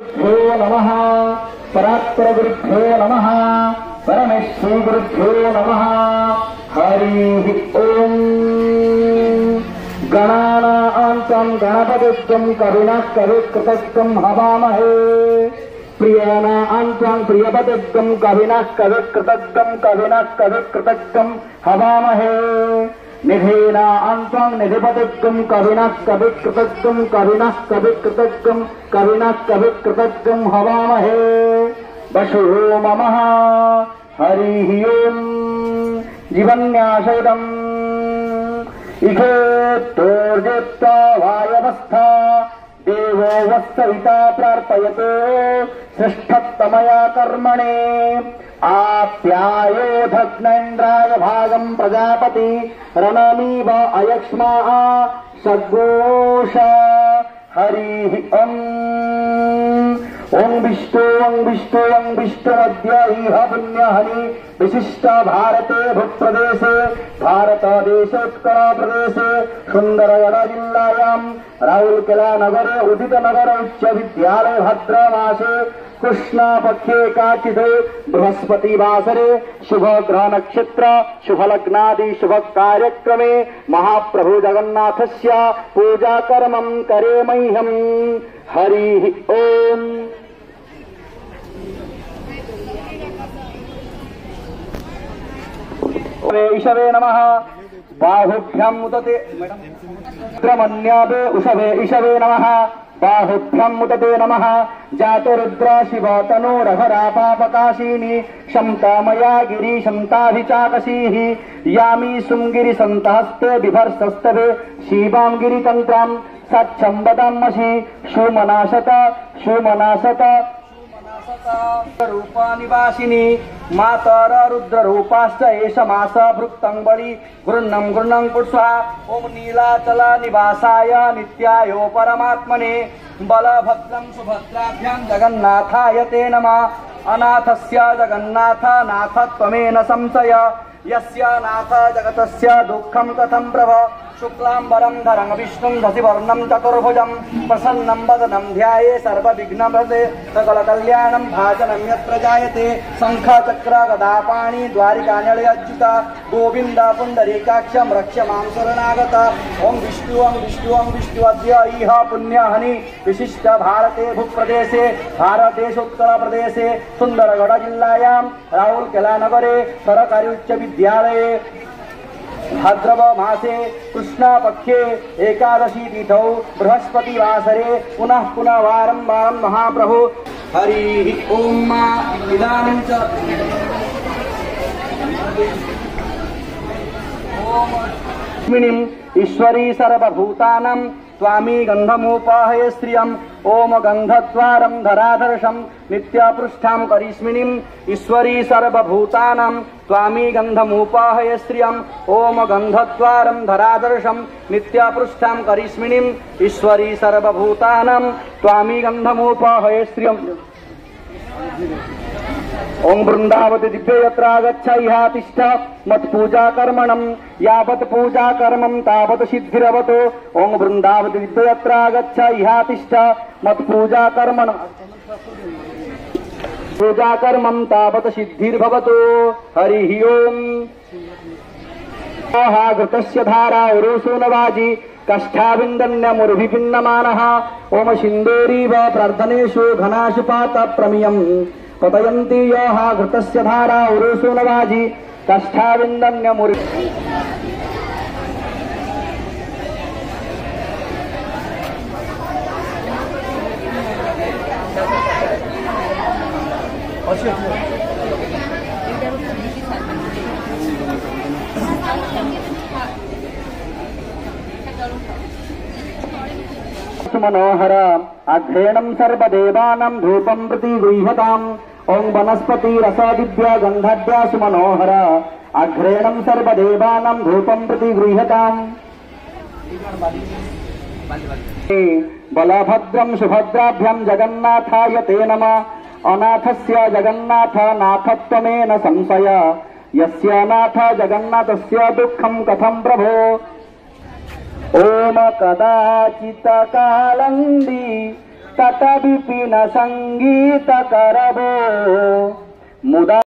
गुरुभ्यो नमः परात्परगुरुभ्यो नमः परमेश्वरगुरुभ्यो नमः हरिः ओम् गणानां गणपतित्वं कविना कविकृतत्वं हवामहे प्रियाणां प्रियपतित्वं कविना कविकृतत्वं हवामहे निधीनां निधिपतित्वं कविना कविकृतत्वं हवामहे वशो ममः हरिः ओम् जीवन्याशोदम् इघोत्तोर्जेत्ता वायवस्था देवो वत्सविता प्रार्थयते श्रेष्ठतमया कर्मणे आप्यायो धग्नेन्द्राय भागं प्रजापति रणमीव अयक्ष्मा सद्घोष हरिः ओम् ओं विष्णु इह पुण्यहनि विशिष्ट भारते भूप्रदेशे भारतदेशोत्कल प्रदेशे सुंदरगढ़ जिल्लायां राउरकेला नगरे उदितनगर उच्च विद्यालय भाद्रमासे कृष्ण पक्षे काचित् बृहस्पति वासरे शुभ ग्रह नक्षत्र शुभ लग्नादि शुभ कार्यक्रमे महाप्रभु जगन्नाथस्य पूजा कर्मं करेमह्यं हरिः ओम् ईशवे नमः बाहुभ्यां मुदते त्रमन्यापे उषवे ईशवे नमः बाहुभ्यां मुदते नमः जातरुद्र शिव तनोरघरापापकाशिनी शंतामया गिरी शंताभिचाकशीः यामी सुंगिरि संतहस्ते बिभर्सस्तवे शिवां गिरितंत्रां सच्छंबदामसि सुमनाशत रूपा निवासिनी मातर रुद्र रूपाश्च एष मास भृक्तं बलि गृह्णं कुत्स्वा ओम नीलाचल निवासाय नित्याय परमात्मने बलभद्रं सुभद्राभ्यां जगन्नाथाय ते नमः अनाथस्य जगन्नाथ नाथत्वमेन संशय यस्य नाथ जगतस्य दुःखं कथं प्रभ शुक्लांबरं धरं विष्णुं शशिवर्णं चतुर्भुजं प्रसन्नं वदनं ध्याये सर्वविघ्नप्रदे सकलकल्याणं भाजनं यत्र जायते शंख चक्र गदा पाणि द्वारिकानलयच्युत गोविन्द पुण्डरीकाक्षं रक्ष मां शरणागत ओं विष्णु अद्य इह पुण्यहनि विशिष्ट भारते भूप्रदेशे भारतदेशोत्तर प्रदेशे सुंदरगढ़ जिल्लायां राउरकेला नगरे सरकारी उच्च विद्यालये भाद्रव मासे कृष्ण पक्षे एकादशी तिथौ बृहस्पति वासरे पुनः वारं महाप्रभु हरिः ओम् इदानीं च ओम ईश्वरी सर्वभूतानां स्वामी गंधमुपाहये श्रियम् ओम गंधद्वारं धराधर्षं नित्यपृष्ठां करिष्मिनीं ईश्वरी सर्वभूतानां स्वामी गंधमुपाहये श्रियम् ओम गंधद्वारं धराधर्षं नित्यपृष्ठां करिष्मिनीं ईश्वरी सर्वभूतानां स्वामी गंधमुपाहये श्रियम् ओं वृंदावती दिव्य यत्र आगच्छ इहा तिष्ठ मत्पूजा कर्मणं यावत् पूजा कर्मं तावत् सिद्धिरवतु ओं वृंदावती दिव्य यत्र आगच्छ इहा तिष्ठ मत्पूजा कर्मणं पूजा कर्मं तावत् सिद्धिर्भवतु हरिः ओम् घृतस्य धारा उरुसु नवाजी कष्टाविन्दन्यमुर्भिन्नमानः ओम सिन्दूरीव प्रार्थनेषु घनाशु पात प्रमियम् पतयन्ति यः घृतस्य धारा उरुसु नवाजी कष्टाविन्दन्यमुर् मनोहर अघ्रेणं सर्वदेवानां धूपं प्रति गृह्यताम् ओं वनस्पति रस दिव्य गंधाढ्या सुमनोहर अघ्रेणं सर्वदेवानां धूपं प्रति गृह्यताम् बलभद्रं सुभद्राभ्यां जगन्नाथाय ते नमः अनाथस्य जगन्नाथ नाथत्वमेन संशय यस्य नाथ जगन्नाथस्य दुःखं कथं प्रभो ओम कदाचित कालंदी तट विपिन संगीत करबो मुदा